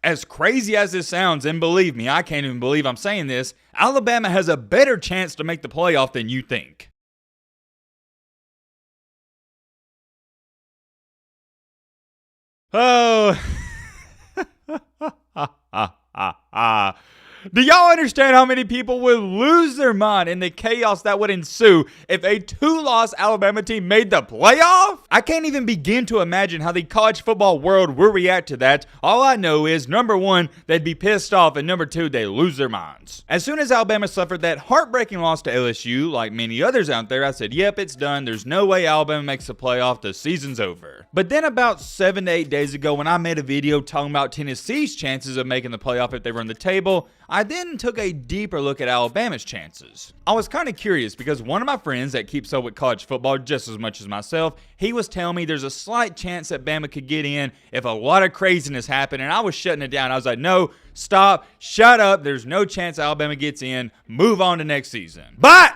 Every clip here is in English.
As crazy as this sounds, and believe me, I can't even believe I'm saying this, Alabama has a better chance to make the playoff than you think. Oh. Do y'all understand how many people would lose their mind in the chaos that would ensue if a two-loss Alabama team made the playoff? I can't even begin to imagine how the college football world will react to that. All I know is, number one, they'd be pissed off, and number two, they'd lose their minds. As soon as Alabama suffered that heartbreaking loss to LSU, like many others out there, I said, yep, it's done. There's no way Alabama makes the playoff. The season's over. But then about 7 to 8 days ago, when I made a video talking about Tennessee's chances of making the playoff if they run the table, I then took a deeper look at Alabama's chances. I was kind of curious because one of my friends that keeps up with college football just as much as myself, he was telling me there's a slight chance that Bama could get in if a lot of craziness happened, and I was shutting it down. I was like, no, stop, shut up, there's no chance Alabama gets in, move on to next season. But,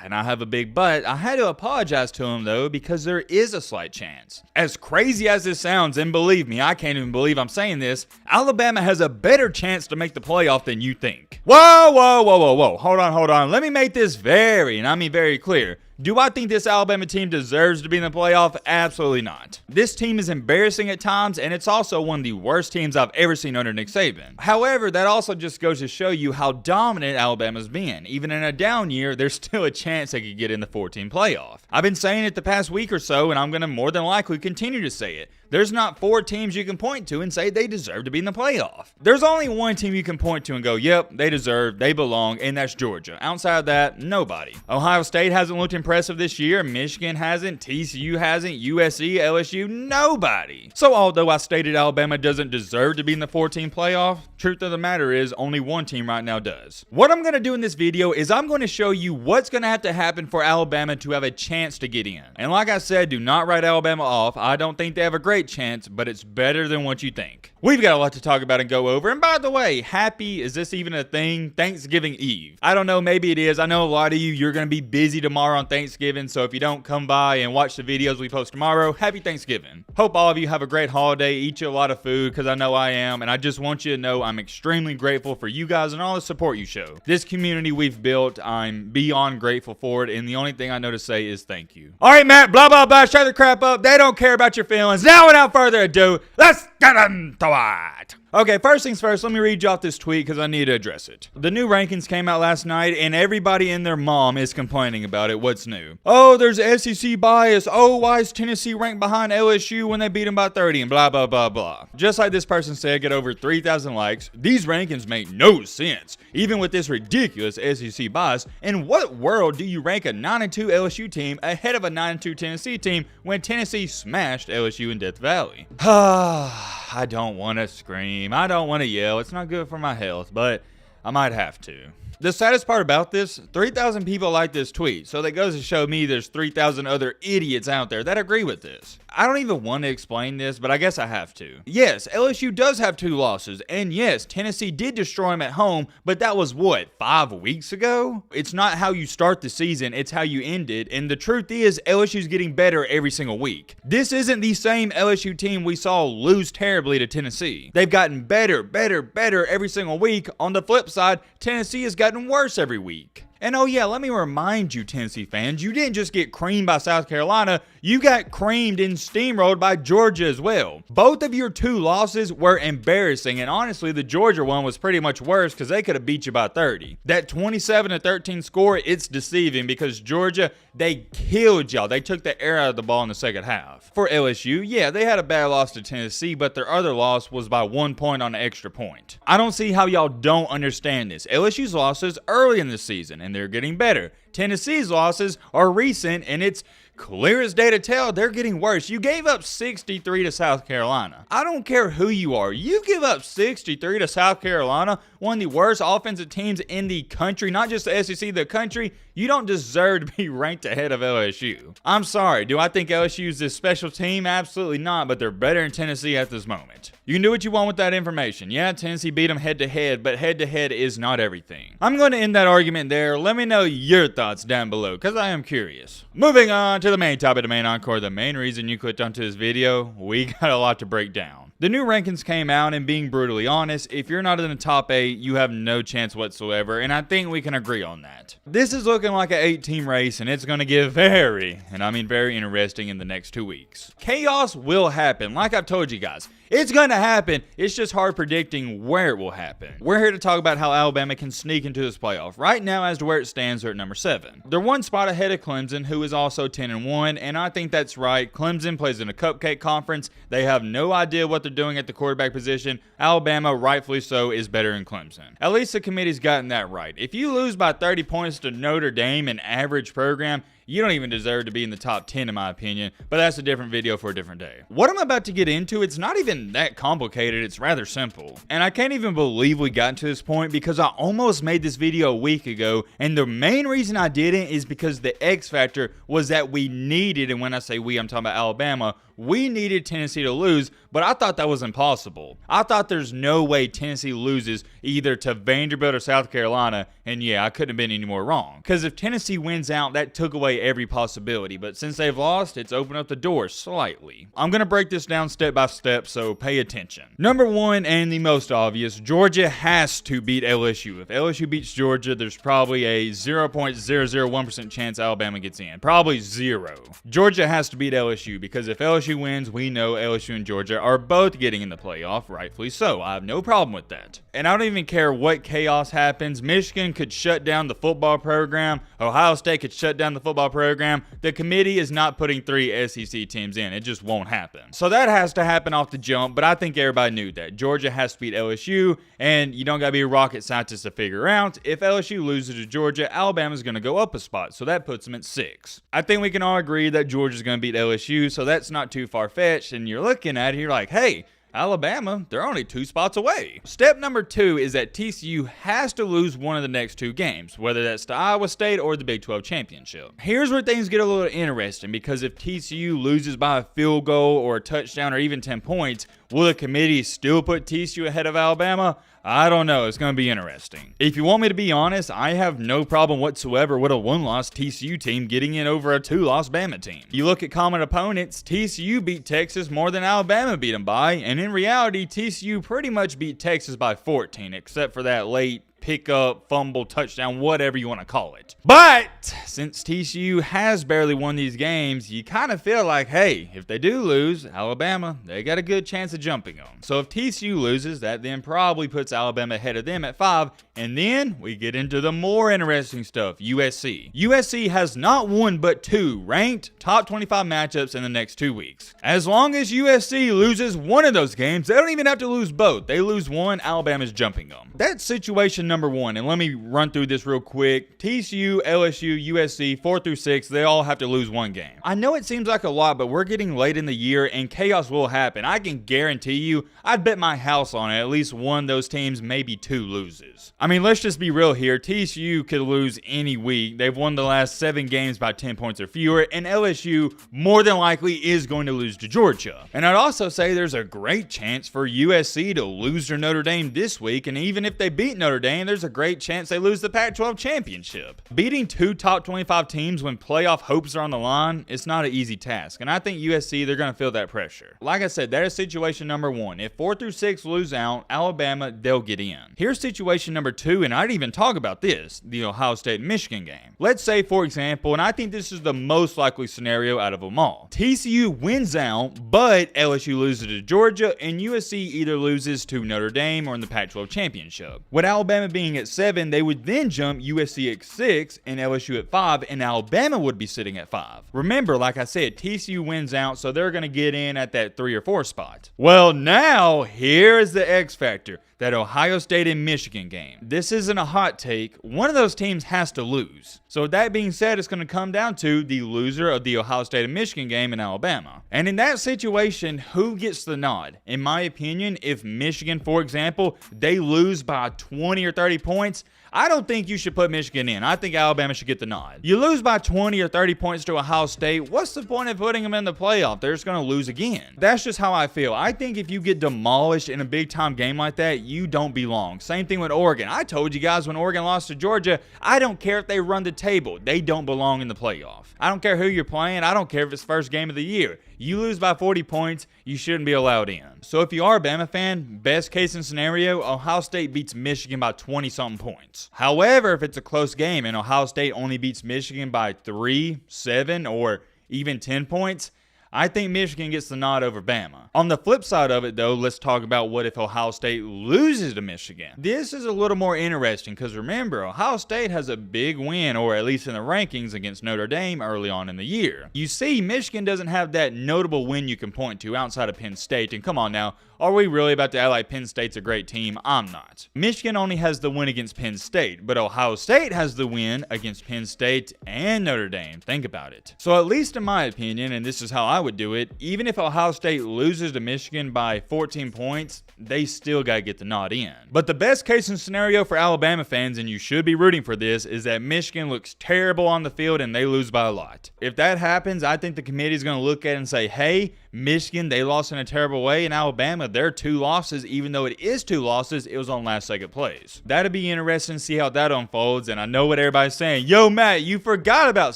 and I have a big but, I had to apologize to him though because there is a slight chance. As crazy as this sounds, and believe me, I can't even believe I'm saying this, Alabama has a better chance to make the playoff than you think. Whoa, whoa, whoa, whoa, whoa, hold on. Let me make this very clear. Do I think this Alabama team deserves to be in the playoff? Absolutely not. This team is embarrassing at times, and it's also one of the worst teams I've ever seen under Nick Saban. However, that also just goes to show you how dominant Alabama's been. Even in a down year, there's still a chance they could get in the 14 playoff. I've been saying it the past week or so, and I'm going to more than likely continue to say it. There's not 4 teams you can point to and say they deserve to be in the playoff. There's only one team you can point to and go, yep, they deserve, they belong, and that's Georgia. Outside of that, nobody. Ohio State hasn't looked impressive this year. Michigan hasn't. TCU hasn't. USC, LSU, nobody. So although I stated Alabama doesn't deserve to be in the 14 playoff, truth of the matter is only one team right now does. What I'm going to do in this video is I'm going to show you what's going to have to happen for Alabama to have a chance to get in. And like I said, do not write Alabama off. I don't think they have a great chance, but it's better than what you think. We've got a lot to talk about and go over. And by the way, is this even a thing? Thanksgiving Eve. I don't know, maybe it is. I know a lot of you're going to be busy tomorrow on Thanksgiving, so if you don't come by and watch the videos we post tomorrow, happy Thanksgiving. Hope all of you have a great holiday, eat you a lot of food, because I know I am, and I just want you to know I'm extremely grateful for you guys and all the support you show. This community we've built, I'm beyond grateful for it, and the only thing I know to say is thank you. All right, Matt, blah, blah, blah, shut the crap up. They don't care about your feelings. Now, without further ado, let's get into it. Okay, first things first, let me read you off this tweet because I need to address it. The new rankings came out last night, and everybody and their mom is complaining about it. What's new? Oh, there's SEC bias. Oh, why is Tennessee ranked behind LSU when they beat them by 30 and blah, blah, blah, blah. Just like this person said, get over 3,000 likes. These rankings make no sense. Even with this ridiculous SEC bias, in what world do you rank a 9-2 LSU team ahead of a 9-2 Tennessee team when Tennessee smashed LSU in Death Valley? I don't want to scream. I don't want to yell. It's not good for my health, but I might have to. The saddest part about this, 3,000 people like this tweet, so that goes to show me there's 3,000 other idiots out there that agree with this. I don't even want to explain this, but I guess I have to. Yes, LSU does have 2 losses, and yes, Tennessee did destroy them at home, but that was what, 5 weeks ago? It's not how you start the season, it's how you end it, and the truth is LSU's getting better every single week. This isn't the same LSU team we saw lose terribly to Tennessee. They've gotten better every single week. On the flip side, Tennessee has gotten worse every week. And oh yeah, let me remind you Tennessee fans, you didn't just get creamed by South Carolina, you got creamed and steamrolled by Georgia as well. Both of your 2 losses were embarrassing, and honestly the Georgia one was pretty much worse because they could have beat you by 30. That 27-13 score, it's deceiving because Georgia, they killed y'all. They took the air out of the ball in the second half. For LSU, yeah, they had a bad loss to Tennessee, but their other loss was by 1 point on the extra point. I don't see how y'all don't understand this. LSU's losses early in the season, and they're getting better. Tennessee's losses are recent, and it's clear as day to tell they're getting worse. You gave up 63 to South Carolina. I don't care who you are. You give up 63 to South Carolina, one of the worst offensive teams in the country, not just the SEC, the country. You don't deserve to be ranked ahead of LSU. I'm sorry. Do I think LSU is this special team? Absolutely not, but they're better than Tennessee at this moment. You can do what you want with that information. Yeah, Tennessee beat them head-to-head, but head-to-head is not everything. I'm going to end that argument there. Let me know your thoughts down below, because I am curious. Moving on to the main topic, the main encore, the main reason you clicked onto this video, we got a lot to break down. The new rankings came out, and being brutally honest, if you're not in the top 8, you have no chance whatsoever, and I think we can agree on that. This is looking like an 8-team race, and it's going to get very, and I mean very interesting in the next 2 weeks. Chaos will happen, like I've told you guys. It's going to happen. It's just hard predicting where it will happen. We're here to talk about how Alabama can sneak into this playoff. Right now, as to where it stands, they're at number 7. They're one spot ahead of Clemson, who is also 10-1, and I think that's right. Clemson plays in a cupcake conference. They have no idea what they're doing at the quarterback position. Alabama, rightfully so, is better than Clemson. At least the committee's gotten that right. If you lose by 30 points to Notre Dame, an average program, you don't even deserve to be in the top 10 in my opinion, but that's a different video for a different day. What I'm about to get into, it's not even that complicated, it's rather simple. And I can't even believe we got to this point because I almost made this video a week ago, and the main reason I didn't is because the X factor was that we needed, and when I say we, I'm talking about Alabama, we needed Tennessee to lose, but I thought that was impossible. I thought there's no way Tennessee loses either to Vanderbilt or South Carolina, and yeah, I couldn't have been any more wrong. Because if Tennessee wins out, that took away every possibility, but since they've lost, it's opened up the door slightly. I'm going to break this down step by step, so pay attention. Number 1, and the most obvious, Georgia has to beat LSU. If LSU beats Georgia, there's probably a 0.001% chance Alabama gets in. Probably 0. Georgia has to beat LSU because if LSU wins, we know LSU and Georgia are both getting in the playoff, rightfully so. I have no problem with that. And I don't even care what chaos happens. Michigan could shut down the football program. Ohio State could shut down the football program. The committee is not putting 3 SEC teams in. It just won't happen. So that has to happen off the jump, but I think everybody knew that. Georgia has to beat LSU, and you don't got to be a rocket scientist to figure out. If LSU loses to Georgia, Alabama's going to go up a spot, so that puts them at 6. I think we can all agree that Georgia's going to beat LSU, so that's not too far-fetched, and you're looking at it, you're like, hey, Alabama, they're only 2 spots away. Step number 2 is that TCU has to lose one of the next 2 games, whether that's to Iowa State or the Big 12 Championship. Here's where things get a little interesting, because if TCU loses by a field goal or a touchdown or even 10 points, will the committee still put TCU ahead of Alabama? I don't know. It's going to be interesting. If you want me to be honest, I have no problem whatsoever with a 1-loss TCU team getting in over a 2-loss Bama team. You look at common opponents, TCU beat Texas more than Alabama beat them by, and in reality, TCU pretty much beat Texas by 14, except for that late pickup, fumble, touchdown, whatever you want to call it. But since TCU has barely won these games, you kind of feel like, hey, if they do lose, Alabama, they got a good chance of jumping them. So if TCU loses, that then probably puts Alabama ahead of them at 5, and then we get into the more interesting stuff, USC. USC has not one but 2 ranked top 25 matchups in the next 2 weeks. As long as USC loses one of those games, they don't even have to lose both. They lose one, Alabama's jumping them. That's situation number 1, and let me run through this real quick. TCU, LSU, USC, 4 through 6, they all have to lose one game. I know it seems like a lot, but we're getting late in the year and chaos will happen. I can guarantee you, I'd bet my house on it, at least one of those teams, maybe 2 loses. I mean, let's just be real here. TCU could lose any week. They've won the last 7 games by 10 points or fewer, and LSU more than likely is going to lose to Georgia. And I'd also say there's a great chance for USC to lose to Notre Dame this week, and even if they beat Notre Dame, there's a great chance they lose the Pac-12 championship. Beating 2 top 25 teams when playoff hopes are on the line, it's not an easy task, and I think USC, they're going to feel that pressure. Like I said, that is situation number 1. If 4 through 6 lose out, Alabama, they'll get in. Here's situation number 2, and I didn't even talk about this, the Ohio State-Michigan game. Let's say, for example, and I think this is the most likely scenario out of them all, TCU wins out, but LSU loses to Georgia, and USC either loses to Notre Dame or in the Pac-12 championship. With Alabama being at 7, they would then jump USC at 6 and LSU at 5, and Alabama would be sitting at 5. Remember, like I said, TCU wins out, so they're going to get in at that 3 or 4 spot. Well, now, here is the X factor. That Ohio State and Michigan game. This isn't a hot take. One of those teams has to lose. So with that being said, it's going to come down to the loser of the Ohio State and Michigan game in Alabama. And in that situation, who gets the nod? In my opinion, if Michigan, for example, they lose by 20 or 30 points, I don't think you should put Michigan in. I think Alabama should get the nod. You lose by 20 or 30 points to Ohio State, what's the point of putting them in the playoff? They're just going to lose again. That's just how I feel. I think if you get demolished in a big-time game like that, you don't belong. Same thing with Oregon. I told you guys when Oregon lost to Georgia, I don't care if they run the table. They don't belong in the playoff. I don't care who you're playing. I don't care if it's first game of the year. You lose by 40 points, you shouldn't be allowed in. So if you are a Bama fan, best case in scenario, Ohio State beats Michigan by 20-something points. However, if it's a close game and Ohio State only beats Michigan by 3, 7, or even 10 points, I think Michigan gets the nod over Bama. On the flip side of it, though, let's talk about what if Ohio State loses to Michigan. This is a little more interesting because remember, Ohio State has a big win, or at least in the rankings, against Notre Dame early on in the year. You see, Michigan doesn't have that notable win you can point to outside of Penn State, and come on now, are we really about to act like Penn State's a great team? I'm not. Michigan only has the win against Penn State, but Ohio State has the win against Penn State and Notre Dame. Think about it. So at least in my opinion, and this is how I would do it, even if Ohio State loses to Michigan by 14 points, they still got to get the nod in. But the best case scenario for Alabama fans, and you should be rooting for this, is that Michigan looks terrible on the field and they lose by a lot. If that happens, I think the committee is going to look at it and say, hey, Michigan, they lost in a terrible way, and Alabama, their 2 losses, even though it is 2 losses, it was on last-second plays. That'd be interesting to see how that unfolds, and I know what everybody's saying. Yo, Matt, you forgot about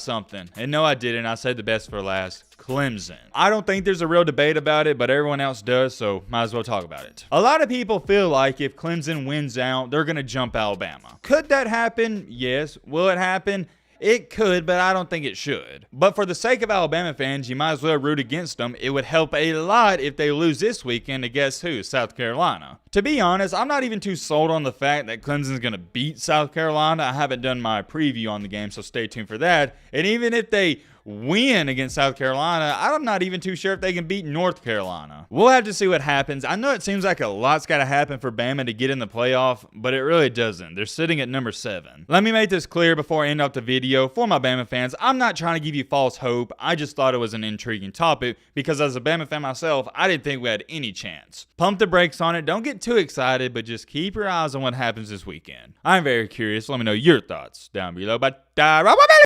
something. And no, I didn't. I said the best for last. Clemson. I don't think there's a real debate about it, but everyone else does, so might as well talk about it. A lot of people feel like if Clemson wins out, they're going to jump Alabama. Could that happen? Yes. Will it happen? It could, but I don't think it should. But for the sake of Alabama fans, you might as well root against them. It would help a lot if they lose this weekend to guess who? South Carolina. To be honest, I'm not even too sold on the fact that Clemson's going to beat South Carolina. I haven't done my preview on the game, so stay tuned for that. And even if they win against South Carolina, I'm not even too sure if they can beat North Carolina. We'll have to see what happens. I know it seems like a lot's got to happen for Bama to get in the playoff, but it really doesn't. They're sitting at number 7. Let me make this clear before I end up the video. For my Bama fans, I'm not trying to give you false hope. I just thought it was an intriguing topic because as a Bama fan myself, I didn't think we had any chance. Pump the brakes on it. Don't get too excited, but just keep your eyes on what happens this weekend. I'm very curious. Let me know your thoughts down below. But